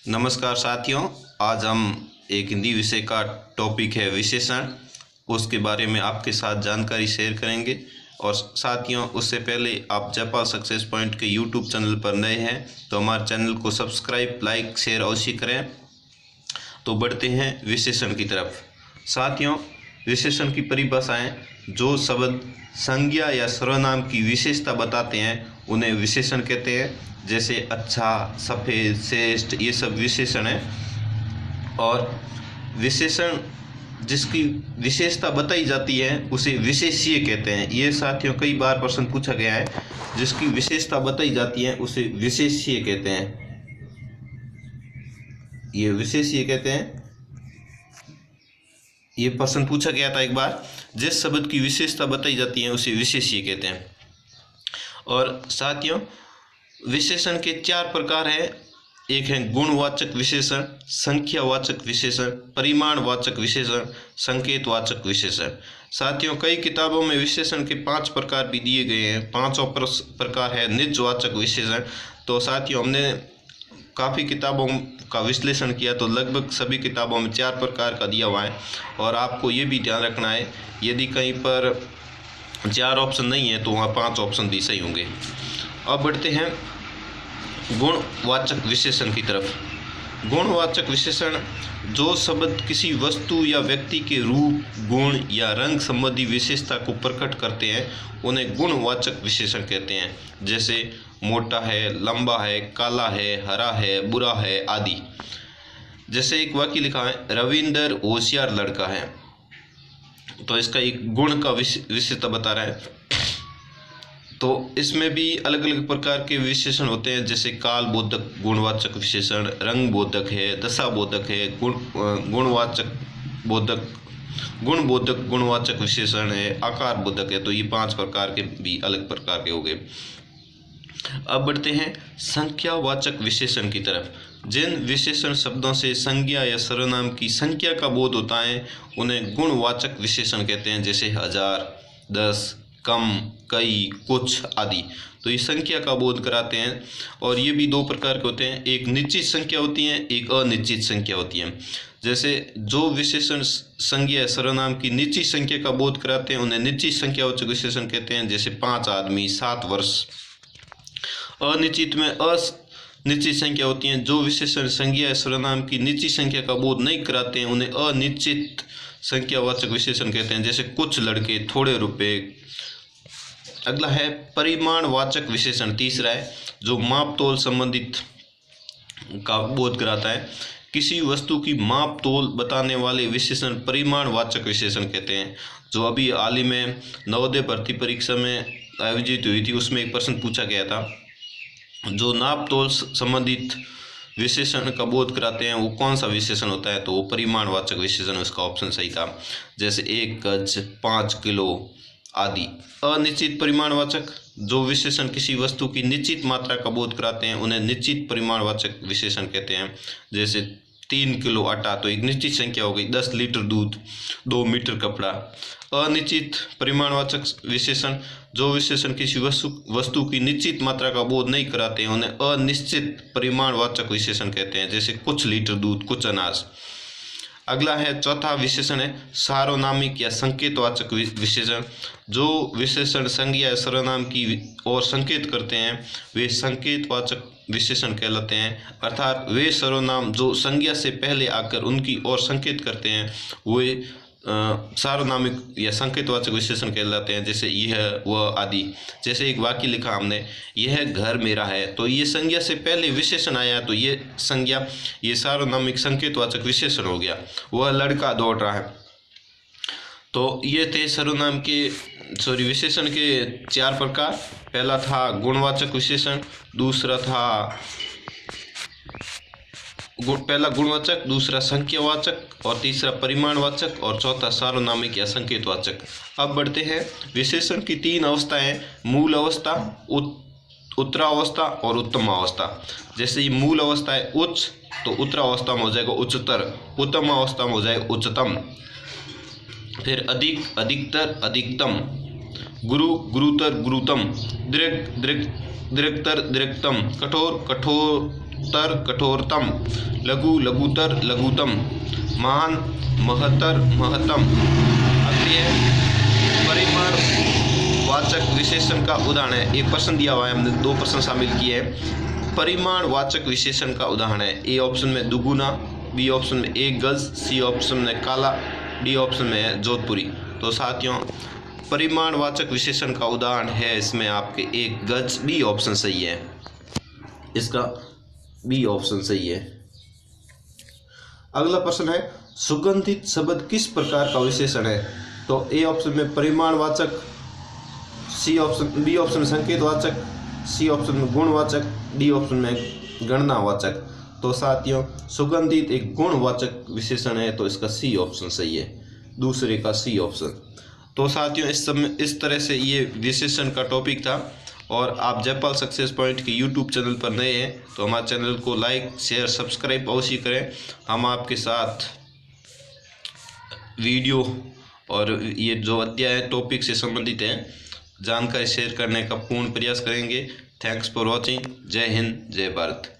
नमस्कार साथियों, आज हम एक हिंदी विषय का टॉपिक है विशेषण, उसके बारे में आपके साथ जानकारी शेयर करेंगे। और साथियों, उससे पहले आप जयपाल सक्सेस पॉइंट के यूट्यूब चैनल पर नए हैं तो हमारे चैनल को सब्सक्राइब, लाइक, शेयर अवश्य करें। तो बढ़ते हैं विशेषण की तरफ। साथियों, विशेषण की परिभाषाएं: जो शब्द संज्ञा या सर्वनाम की विशेषता बताते हैं उन्हें विशेषण कहते हैं। जैसे अच्छा, सफ़ेद, श्रेष्ठ, ये सब विशेषण हैं। और विशेषण जिसकी विशेषता बताई जाती है उसे विशेष्य कहते हैं। ये साथियों कई बार प्रश्न पूछा गया है। जिसकी विशेषता बताई जाती है उसे विशेष्य कहते हैं। ये विशेष्य कहते हैं। ये प्रश्न पूछा गया था एक बार। जिस शब्द की विशेषता बताई जाती है उसे विशेष्य कहते हैं। और साथियों, विशेषण के 4 प्रकार हैं। एक है गुणवाचक विशेषण, संख्यावाचक विशेषण, परिमाणवाचक विशेषण, संकेतवाचक विशेषण। साथियों, कई किताबों में विशेषण के 5 प्रकार भी दिए गए हैं। 5वां प्रकार है निजवाचक विशेषण। तो साथियों, हमने काफ़ी किताबों का विश्लेषण किया तो लगभग सभी किताबों में 4 प्रकार का दिया हुआ है। और आपको ये भी ध्यान रखना है, यदि कहीं पर 4 ऑप्शन नहीं है तो वहाँ 5 ऑप्शन भी सही होंगे। अब बढ़ते हैं गुणवाचक विशेषण की तरफ। गुणवाचक विशेषण: जो शब्द किसी वस्तु या व्यक्ति के रूप, गुण या रंग संबंधी विशेषता को प्रकट करते हैं उन्हें गुणवाचक विशेषण कहते हैं। जैसे मोटा है, लंबा है, काला है, हरा है, बुरा है आदि। जैसे एक वाक्य लिखा है, रविंदर होशियार लड़का है, तो इसका एक गुण का विशेषता बता रहा है। तो इसमें भी अलग अलग प्रकार के विशेषण होते हैं। जैसे काल बोधक गुणवाचक विशेषण, रंग बोधक है, दशा बोधक है, गुणवाचक बोधक, गुण बोधक गुणवाचक विशेषण है, आकार बोधक है। तो ये 5 प्रकार के भी अलग प्रकार के हो गए। अब बढ़ते हैं संख्यावाचक विशेषण की तरफ। जिन विशेषण शब्दों से संज्ञा या सर्वनाम की संख्या का बोध होता है उन्हें गुणवाचक विशेषण कहते हैं। जैसे हजार, 10, कम, कई, कुछ आदि। तो ये संख्या का बोध कराते हैं। और ये भी 2 प्रकार के होते हैं, एक निश्चित संख्या होती है, एक अनिश्चित संख्या होती है। जैसे जो विशेषण संज्ञा सर्वनाम की निश्चित संख्या का बोध कराते हैं उन्हें निश्चित संख्यावाचक विशेषण कहते हैं। जैसे 5 आदमी, 7 वर्ष। अनिश्चित में अनिश्चित संख्या होती हैं। जो विशेषण संज्ञा सर्वनाम की निश्चित संख्या का बोध नहीं कराते हैं उन्हें अनिश्चित संख्यावाचक विशेषण कहते हैं। जैसे कुछ लड़के, थोड़े रुपए। अगला है परिमाणवाचक विशेषण, तीसरा है, जो माप तोल संबंधित का बोध कराता है। किसी वस्तु की माप तोल बताने वाले विशेषण परिमाणवाचक विशेषण कहते हैं। जो अभी हाल ही में नवोदय भर्ती परीक्षा में आयोजित हुई थी उसमें एक प्रश्न पूछा गया था, जो नाप तोल संबंधित विशेषण का बोध कराते हैं वो कौन सा विशेषण होता है, तो वो परिमाणवाचक विशेषण, उसका ऑप्शन सही था। जैसे 1 गज, 5 किलो आदि। अनिश्चित परिमाणवाचक: जो विशेषण किसी वस्तु की निश्चित मात्रा का बोध कराते हैं उन्हें निश्चित परिमाणवाचक विशेषण कहते हैं। जैसे 3 किलो आटा, तो एक निश्चित संख्या हो गई। 10 लीटर दूध, 2 मीटर कपड़ा। अनिश्चित परिमाणवाचक विशेषण: जो विशेषण किसी वस्तु की निश्चित मात्रा का बोध नहीं कराते हैं उन्हें अनिश्चित परिमाणवाचक विशेषण कहते हैं। जैसे कुछ लीटर दूध, कुछ अनाज। अगला है चौथा विशेषण है सार्वनामिक या संकेतवाचक विशेषण। जो विशेषण संज्ञा या सर्वनाम की ओर संकेत करते हैं वे संकेतवाचक विशेषण कहलाते हैं। अर्थात वे सर्वनाम जो संज्ञा से पहले आकर उनकी ओर संकेत करते हैं वे सार्वनामिक या संकेतवाचक विशेषण कहलाते हैं। जैसे यह, वह आदि। जैसे एक वाक्य लिखा हमने, यह घर मेरा है, तो ये संज्ञा से पहले विशेषण आया तो ये संज्ञा, ये सार्वनामिक संकेतवाचक विशेषण हो गया। वह लड़का दौड़ रहा है। तो ये थे सर्वनाम के विशेषण के 4 प्रकार। पहला था गुणवाचक विशेषण, दूसरा था पहला गुणवाचक, दूसरा संख्यावाचक और तीसरा परिमाणवाचक और चौथा सार्वनामिक या संकेतवाचक। अब बढ़ते हैं विशेषण की 3 अवस्थाएं: मूल अवस्था, उत्तरावस्था और उत्तम अवस्था। जैसे ये मूल अवस्था है उच्च, तो उत्तरावस्था में हो जाएगा उच्चतर, उत्तम अवस्था में हो जाएगा उच्चतम। फिर अधिक, अधिकतर, अधिकतम, गुरु, गुरुतर, गुरुतम, दीर्घ, दीर्घतर, दीर्घतम, कठोर, कठोर, कठोरतर कठोरतम, लघु लघुतर लघुतम, महान महतर महतम। अगली है परिमाण वाचक विशेषण का उदाहरण है। एक प्रश्न दिया हुआ है, हमने 2 प्रश्न शामिल किए हैं। परिमाण वाचक विशेषण का उदाहरण है। ए ऑप्शन में दुगुना, बी ऑप्शन में 1 गज, सी ऑप्शन में काला, डी ऑप्शन में है जोधपुरी। तो साथियों परिमाणवाचक विशेषण का उदाहरण है इसमें आपके 1 गज, बी ऑप्शन सही है, इसका बी ऑप्शन सही है। अगला प्रश्न है सुगंधित शब्द किस प्रकार का विशेषण है। तो ए ऑप्शन में परिमाणवाचक, सी ऑप्शन, बी ऑप्शन में संकेतवाचक, सी ऑप्शन में गुणवाचक, डी ऑप्शन में गणनावाचक। तो साथियों सुगंधित एक गुणवाचक विशेषण है, तो इसका सी ऑप्शन सही है, दूसरे का सी ऑप्शन। तो साथियों इस तरह से ये विशेषण का टॉपिक था। और आप जयपाल सक्सेस पॉइंट के यूट्यूब चैनल पर नए हैं तो हमारे चैनल को लाइक शेयर सब्सक्राइब अवश्य करें। हम आपके साथ वीडियो और ये जो अध्याय टॉपिक से संबंधित हैं जानकारी शेयर करने का पूर्ण प्रयास करेंगे। Thanks for watching. जय हिंद, जय भारत।